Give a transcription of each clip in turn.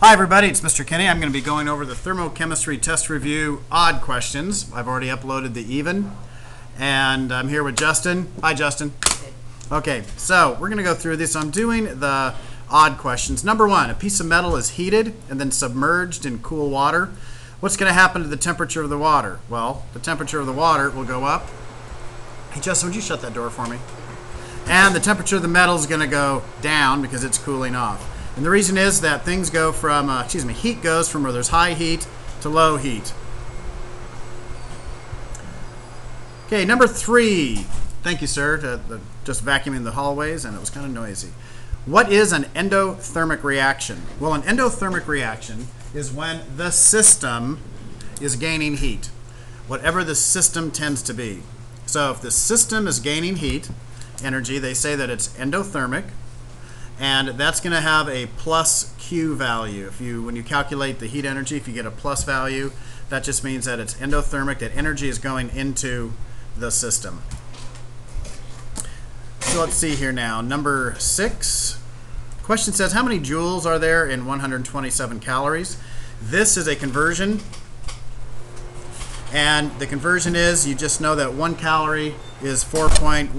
Hi everybody, it's Mr. Kenny. I'm going to be going over the thermochemistry test review odd questions. I've already uploaded the even, and I'm here with Justin. Hi Justin. Okay, so we're going to go through this. I'm doing the odd questions. Number one, a piece of metal is heated and then submerged in cool water. What's going to happen to the temperature of the water? Well, the temperature of the water will go up. Hey Justin, would you shut that door for me? And the temperature of the metal is going to go down because it's cooling off. And the reason is that things go from, heat goes from where there's high heat to low heat. Okay, number three. Thank you, sir, just vacuuming the hallways, and it was kind of noisy. What is an endothermic reaction? Well, an endothermic reaction is when the system is gaining heat, whatever the system tends to be. So if the system is gaining heat, energy, they say that it's endothermic. And that's going to have a plus Q value. When you calculate the heat energy, if you get a plus value, that just means that it's endothermic, that energy is going into the system. So let's see here now. Number 6. Question says, how many joules are there in 127 calories? This is a conversion. And the conversion is, you just know that 1 calorie is 4.18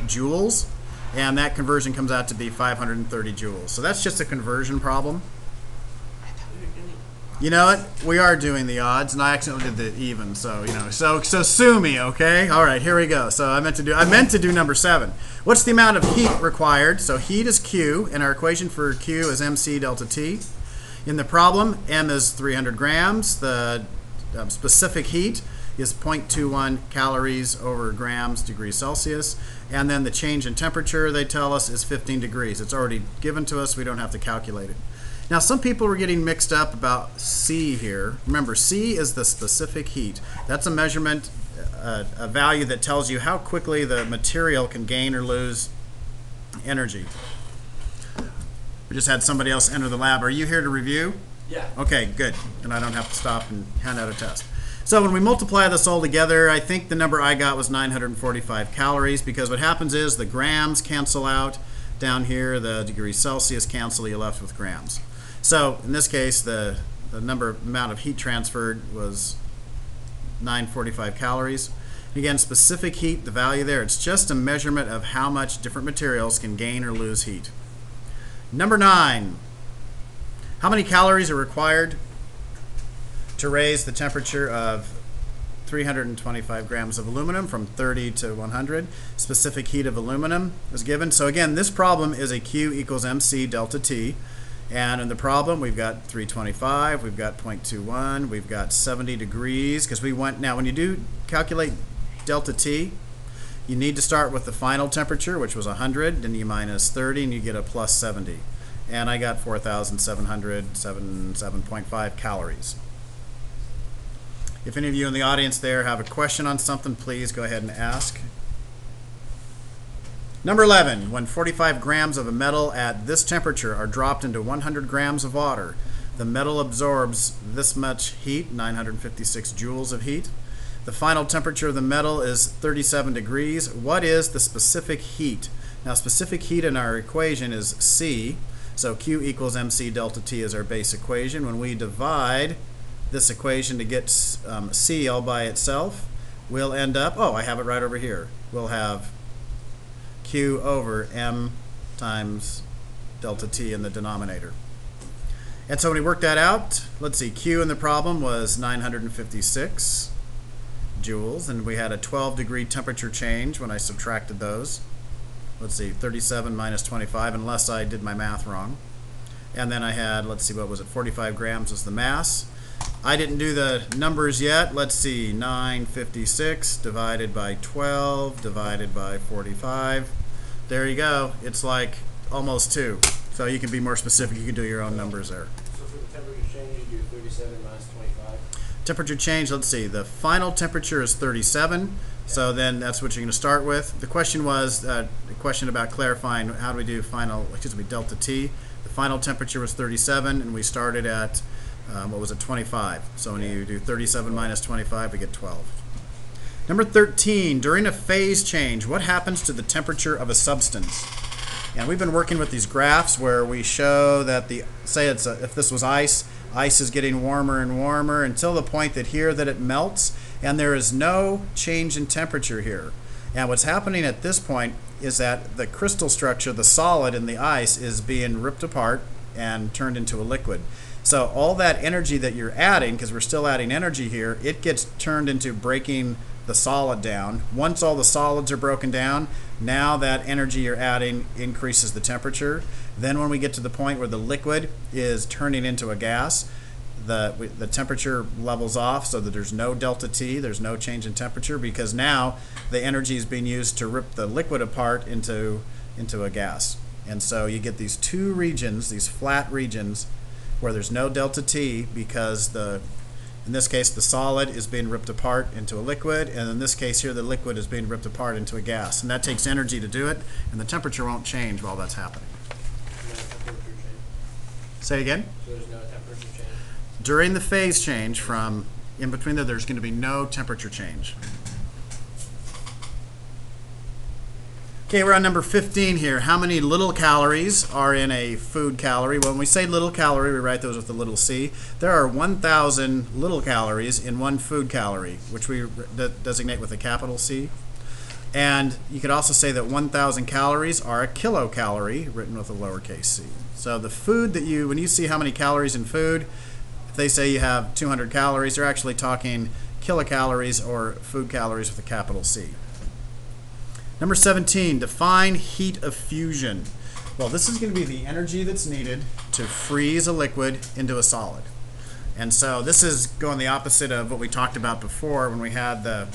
joules. And that conversion comes out to be 530 joules. So that's just a conversion problem. You know what? We are doing the odds, and I accidentally did the even. So so sue me, okay? All right, here we go. So I meant to do number 7. What's the amount of heat required? So heat is Q, and our equation for Q is MC delta T. In the problem, M is 300 grams. The specific heat is 0.21 calories over grams degrees Celsius. And then the change in temperature, they tell us, is 15 degrees. It's already given to us. We don't have to calculate it. Now, some people were getting mixed up about C here. Remember, C is the specific heat. That's a measurement, a value that tells you how quickly the material can gain or lose energy. We just had somebody else enter the lab. Are you here to review? Yeah. Okay, good. And I don't have to stop and hand out a test. So when we multiply this all together, I think the number I got was 945 calories, because what happens is the grams cancel out down here, the degrees Celsius cancel, you're left with grams. So in this case, the amount of heat transferred was 945 calories. Again, specific heat, the value there, it's just a measurement of how much different materials can gain or lose heat. Number 9, how many calories are required to raise the temperature of 325 grams of aluminum from 30 to 100. Specific heat of aluminum is given. So again, this problem is a Q equals MC delta T. And in the problem, we've got 325, we've got 0.21, we've got 70 degrees. Because now when you do calculate delta T, you need to start with the final temperature, which was 100, then you minus 30, and you get a plus 70. And I got 4,777.5 calories. If any of you in the audience there have a question on something, please go ahead and ask. Number 11, when 45 grams of a metal at this temperature are dropped into 100 grams of water, the metal absorbs this much heat, 956 joules of heat. The final temperature of the metal is 37 degrees. What is the specific heat? Now, specific heat in our equation is C, so Q equals MC delta T is our base equation. When we divide this equation to get C all by itself, we'll end up, I have it right over here. We'll have Q over M times delta T in the denominator. And so when we work that out, let's see, Q in the problem was 956 joules, and we had a 12-degree temperature change when I subtracted those. Let's see, 37 minus 25, unless I did my math wrong. And then I had, let's see, what was it, 45 grams was the mass. I didn't do the numbers yet. Let's see, 956 divided by 12 divided by 45. There you go. It's like almost 2. So you can be more specific. You can do your own numbers there. So for the temperature change, you do 37 minus 25? Temperature change, let's see. The final temperature is 37. So then that's what you're going to start with. The question was the question about clarifying how do we do delta T. The final temperature was 37, and we started at 25. So when you do 37 minus 25, we get 12. Number 13, during a phase change, what happens to the temperature of a substance? And we've been working with these graphs where we show that if this was ice, ice is getting warmer and warmer until the point that it melts, and there is no change in temperature here. And what's happening at this point is that the crystal structure, the solid in the ice, is being ripped apart and turned into a liquid. So all that energy that you're adding, because we're still adding energy here, it gets turned into breaking the solid down. Once all the solids are broken down, now that energy you're adding increases the temperature. Then when we get to the point where the liquid is turning into a gas, the temperature levels off so that there's no delta T, there's no change in temperature, because now the energy is being used to rip the liquid apart into a gas. And so you get these two regions, these flat regions, where there's no delta T because in this case the solid is being ripped apart into a liquid, and in this case here the liquid is being ripped apart into a gas. And that takes energy to do it, and the temperature won't change while that's happening. No temperature change. Say again? So there's no temperature change? During the phase change from in between there's going to be no temperature change. Okay, we're on number 15 here. How many little calories are in a food calorie? When we say little calorie, we write those with a little c. There are 1,000 little calories in one food calorie, which we designate with a capital C. And you could also say that 1,000 calories are a kilocalorie, written with a lowercase c. So the food that when you see how many calories in food, if they say you have 200 calories, they're actually talking kilocalories or food calories with a capital C. Number 17, define heat of fusion. Well, this is going to be the energy that's needed to freeze a liquid into a solid. And so this is going the opposite of what we talked about before when we had the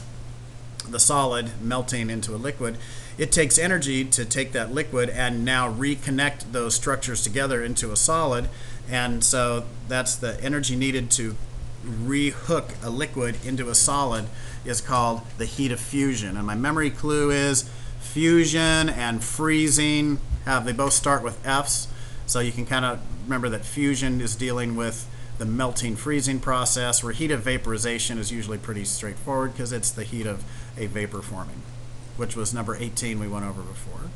solid melting into a liquid. It takes energy to take that liquid and now reconnect those structures together into a solid. And so that's the energy needed to rehook a liquid into a solid is called the heat of fusion. And my memory clue is fusion and freezing they both start with F's, so you can kind of remember that fusion is dealing with the melting freezing process, where heat of vaporization is usually pretty straightforward because it's the heat of a vapor forming, which was number 18 we went over before.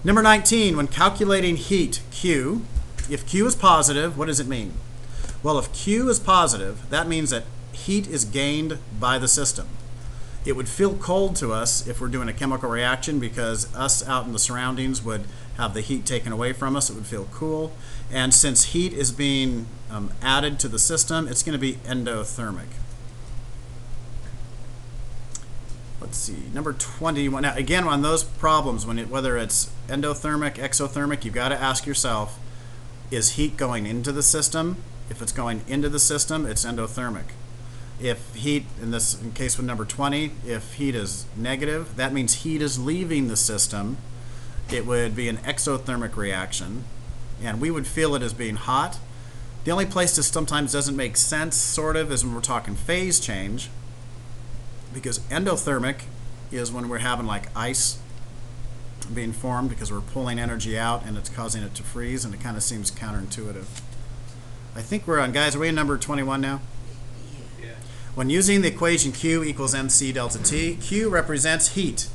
Number 19, when calculating heat, Q, if Q is positive, what does it mean? Well, if Q is positive, that means that heat is gained by the system. It would feel cold to us if we're doing a chemical reaction because us out in the surroundings would have the heat taken away from us. It would feel cool. And since heat is being added to the system, it's going to be endothermic. Let's see, number 21. Now, again, on those problems, whether it's endothermic, exothermic, you've got to ask yourself, is heat going into the system? If it's going into the system, it's endothermic. If heat, in case with number 20, if heat is negative, that means heat is leaving the system. It would be an exothermic reaction, and we would feel it as being hot. The only place this sometimes doesn't make sense, sort of, is when we're talking phase change, because endothermic is when we're having like ice being formed because we're pulling energy out and it's causing it to freeze, and it kind of seems counterintuitive. I think we're on, guys, are we in number 21 now? Yeah. When using the equation Q equals mc delta T, Q represents heat,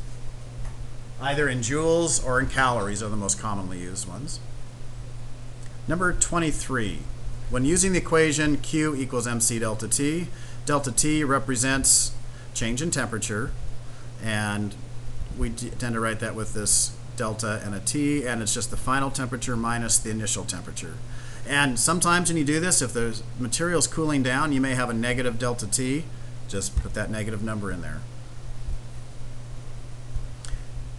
either in joules or in calories are the most commonly used ones. Number 23, when using the equation Q equals mc delta T represents change in temperature, and we tend to write that with this delta and a T, and it's just the final temperature minus the initial temperature. And sometimes when you do this, if the material's cooling down, you may have a negative delta T. Just put that negative number in there.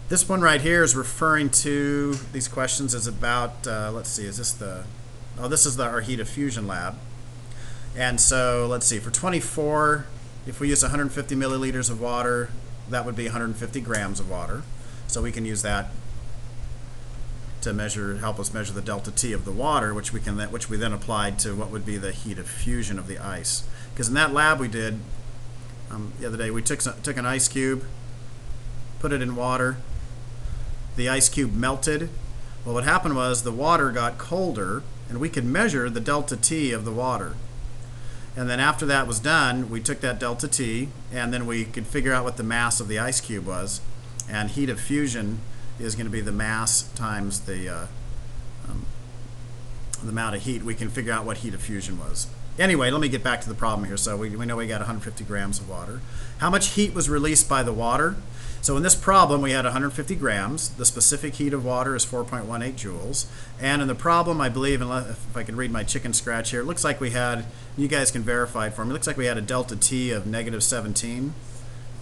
This one right here is referring to, these questions is about, let's see, is this this is our heat of fusion lab. And so let's see, for 24, if we use 150 milliliters of water, that would be 150 grams of water. So we can use that to help us measure the delta T of the water, which we then applied to what would be the heat of fusion of the ice. Because in that lab we did the other day, we took an ice cube, put it in water, the ice cube melted. Well, what happened was the water got colder, and we could measure the delta T of the water. And then after that was done, we took that delta T, and then we could figure out what the mass of the ice cube was. And heat of fusion is going to be the mass times the amount of heat. We can figure out what heat of fusion was. Anyway, let me get back to the problem here. So we know we got 150 grams of water. How much heat was released by the water? So in this problem, we had 150 grams. The specific heat of water is 4.18 joules. And in the problem, I believe, if I can read my chicken scratch here, it looks like we had, you guys can verify it for me, it looks like we had a delta T of negative 17.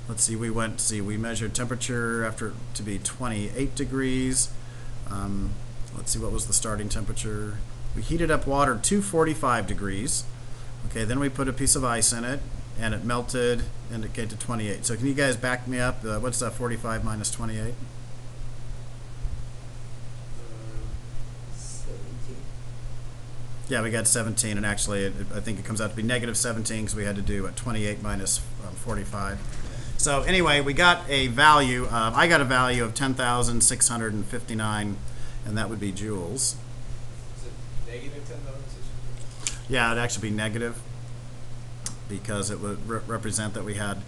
Let's see, we measured temperature after to be 28 degrees. Let's see, what was the starting temperature? We heated up water to 45 degrees. Okay, then we put a piece of ice in it, and it melted, and it came to 28. So can you guys back me up? What's that, 45 minus 28? 17. Yeah, we got 17, and actually I think it comes out to be negative 17 because we had to do 28 minus 45. So anyway, we got a value of, I got a value of 10,659, and that would be joules. Is it negative 10,600? Yeah, it'd actually be negative because it would represent that we had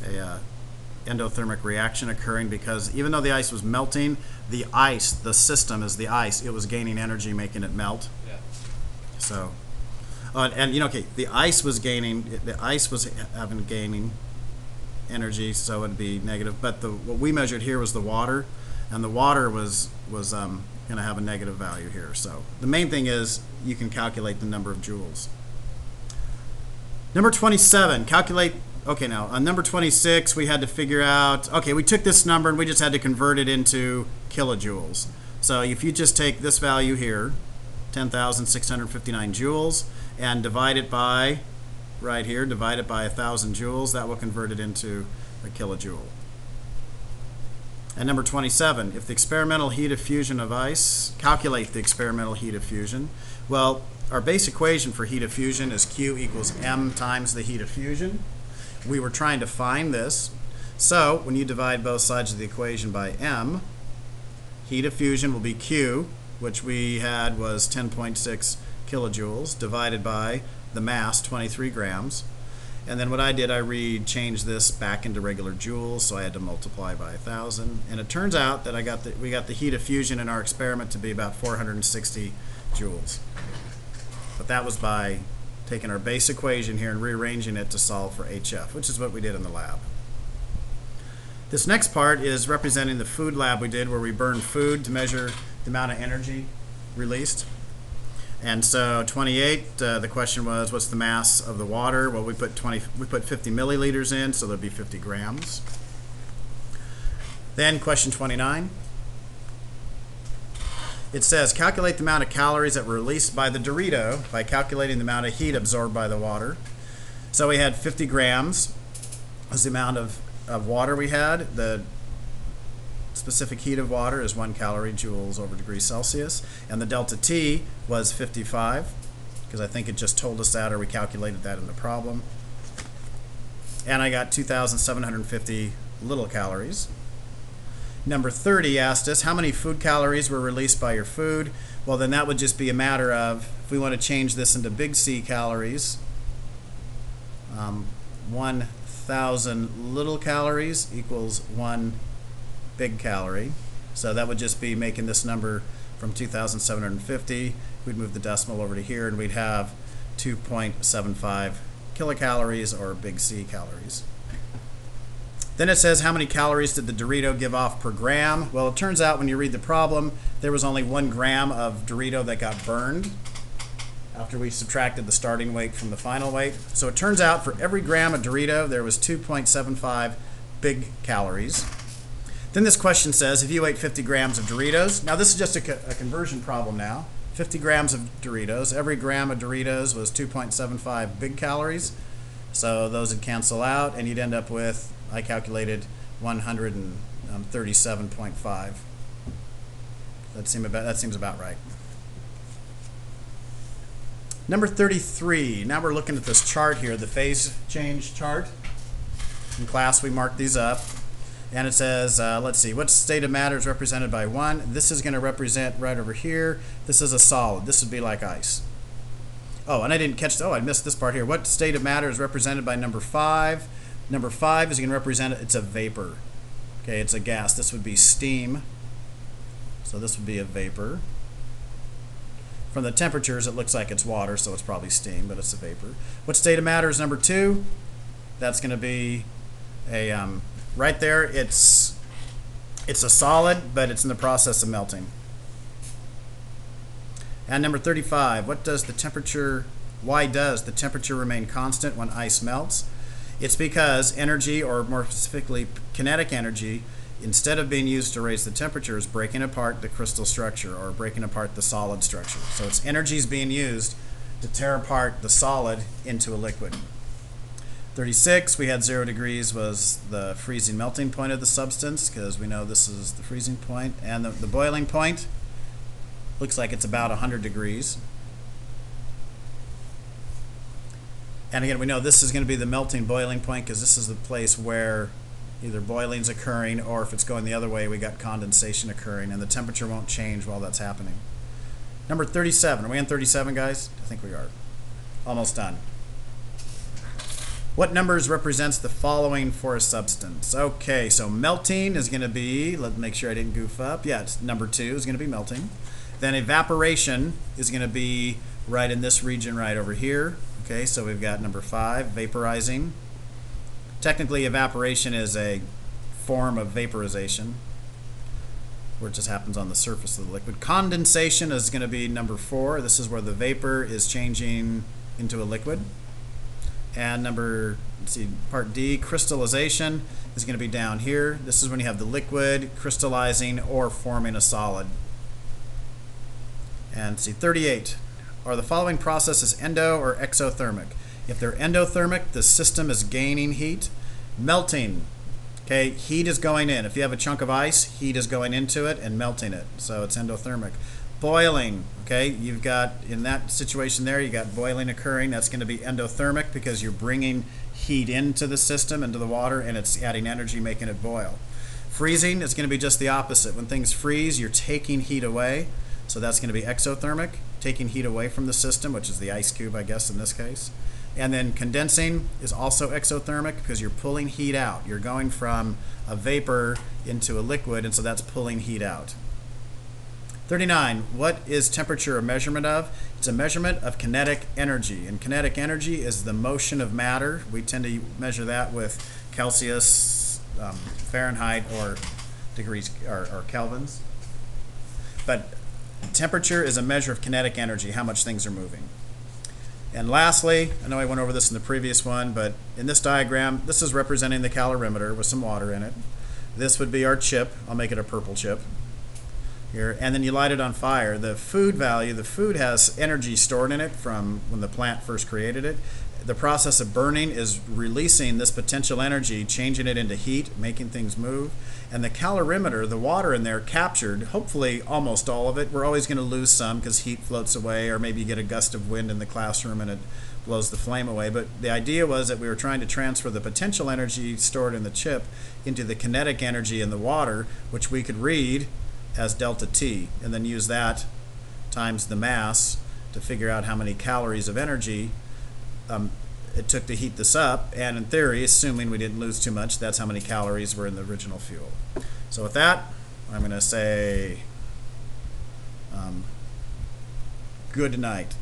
a endothermic reaction occurring, because even though the ice was melting, the ice, the system is the ice, it was gaining energy, making it melt. Yeah. So, and you know, okay, the ice was gaining energy, so it'd be negative. But what we measured here was the water, and the water was going to have a negative value here. So the main thing is you can calculate the number of joules. Number 27, calculate. Okay, now on number 26, we had to figure out. Okay, we took this number and we just had to convert it into kilojoules. So if you just take this value here, 10,659 joules, and divide it by, right here, divide it by 1,000 joules, that will convert it into a kilojoule. And number 27, if the experimental heat of fusion of ice, calculate the experimental heat of fusion. Well, our base equation for heat of fusion is Q equals M times the heat of fusion. We were trying to find this. So when you divide both sides of the equation by M, heat of fusion will be Q, which we had was 10.6 kilojoules, divided by the mass, 23 grams. And then what I did, I changed this back into regular joules, so I had to multiply by 1,000. And it turns out that we got the heat of fusion in our experiment to be about 460 joules. But that was by taking our base equation here and rearranging it to solve for HF, which is what we did in the lab. This next part is representing the food lab we did, where we burned food to measure the amount of energy released. And so 28, the question was, what's the mass of the water? Well, we put 50 milliliters in, so there'll be 50 grams. Then question 29. It says, calculate the amount of calories that were released by the Dorito by calculating the amount of heat absorbed by the water. So we had 50 grams was the amount of water we had. The specific heat of water is 1 calorie joules over degrees Celsius. And the delta T was 55, because I think it just told us that, or we calculated that in the problem. And I got 2,750 little calories. Number 30 asked us, how many food calories were released by your food? Well, then that would just be a matter of, if we want to change this into big C calories, 1,000 little calories equals 1 big calorie. So that would just be making this number from 2,750. We'd move the decimal over to here, and we'd have 2.75 kilocalories, or big C calories. Then it says, how many calories did the Dorito give off per gram? Well, it turns out when you read the problem, there was only 1 gram of Dorito that got burned after we subtracted the starting weight from the final weight. So it turns out for every gram of Dorito, there was 2.75 big calories. Then this question says, if you ate 50 grams of Doritos, now this is just a conversion problem now, 50 grams of Doritos, every gram of Doritos was 2.75 big calories, so those would cancel out, and you'd end up with, I calculated 137.5. That seems about right. Number 33, now we're looking at this chart here, the phase change chart. In class we marked these up. And it says, let's see, what state of matter is represented by 1? This is going to represent right over here. This is a solid. This would be like ice. Oh, and I didn't catch, I missed this part here. What state of matter is represented by number 5? Number 5 is going to represent, it's a vapor. Okay, it's a gas. This would be steam. So this would be a vapor. From the temperatures, it looks like it's water, so it's probably steam, but it's a vapor. What state of matter is number 2? That's going to be a, right there, it's a solid, but it's in the process of melting. And number 35, why does the temperature remain constant when ice melts? It's because energy, or more specifically kinetic energy, instead of being used to raise the temperature, is breaking apart the crystal structure or breaking apart the solid structure. So its energy is being used to tear apart the solid into a liquid. 36, we had 0 degrees was the freezing melting point of the substance, because we know this is the freezing point. And the boiling point looks like it's about 100 degrees. And again, we know this is going to be the melting boiling point, because this is the place where either boiling's occurring, or if it's going the other way, we got condensation occurring, and the temperature won't change while that's happening. Number 37. Are we on 37, guys? I think we are. Almost done. What numbers represents the following for a substance? Okay, so melting is going to be, let's make sure I didn't goof up. Yeah, it's number 2 is going to be melting. Then evaporation is going to be right in this region right over here. Okay, so we've got number 5, vaporizing. Technically, evaporation is a form of vaporization, where it just happens on the surface of the liquid. Condensation is going to be number 4. This is where the vapor is changing into a liquid. And part D, crystallization is going to be down here. This is when you have the liquid crystallizing or forming a solid. And 38. Are the following processes endo or exothermic? If they're endothermic, the system is gaining heat. Melting, okay, heat is going in. If you have a chunk of ice, heat is going into it and melting it. So it's endothermic. Boiling, okay, you've got, in that situation there, you got boiling occurring. That's going to be endothermic, because you're bringing heat into the system, into the water, and it's adding energy, making it boil. Freezing is going to be just the opposite. When things freeze, you're taking heat away. So that's going to be exothermic, taking heat away from the system, which is the ice cube, I guess, in this case. And then condensing is also exothermic, because you're pulling heat out. You're going from a vapor into a liquid, and so that's pulling heat out. 39, what is temperature a measurement of? It's a measurement of kinetic energy, and kinetic energy is the motion of matter. We tend to measure that with Celsius, Fahrenheit, or degrees, or kelvins. But temperature is a measure of kinetic energy, how much things are moving. And lastly, I know I went over this in the previous one, but in this diagram, this is representing the calorimeter with some water in it. This would be our chip. I'll make it a purple chip here. And then you light it on fire. The food value, the food has energy stored in it from when the plant first created it. The process of burning is releasing this potential energy, changing it into heat, making things move. And the calorimeter, the water in there, captured, hopefully almost all of it. We're always going to lose some because heat floats away, or maybe you get a gust of wind in the classroom and it blows the flame away. But the idea was that we were trying to transfer the potential energy stored in the chip into the kinetic energy in the water, which we could read as delta T, and then use that times the mass to figure out how many calories of energy it took to heat this up. And in theory, assuming we didn't lose too much, that's how many calories were in the original fuel. So with that, I'm going to say good night.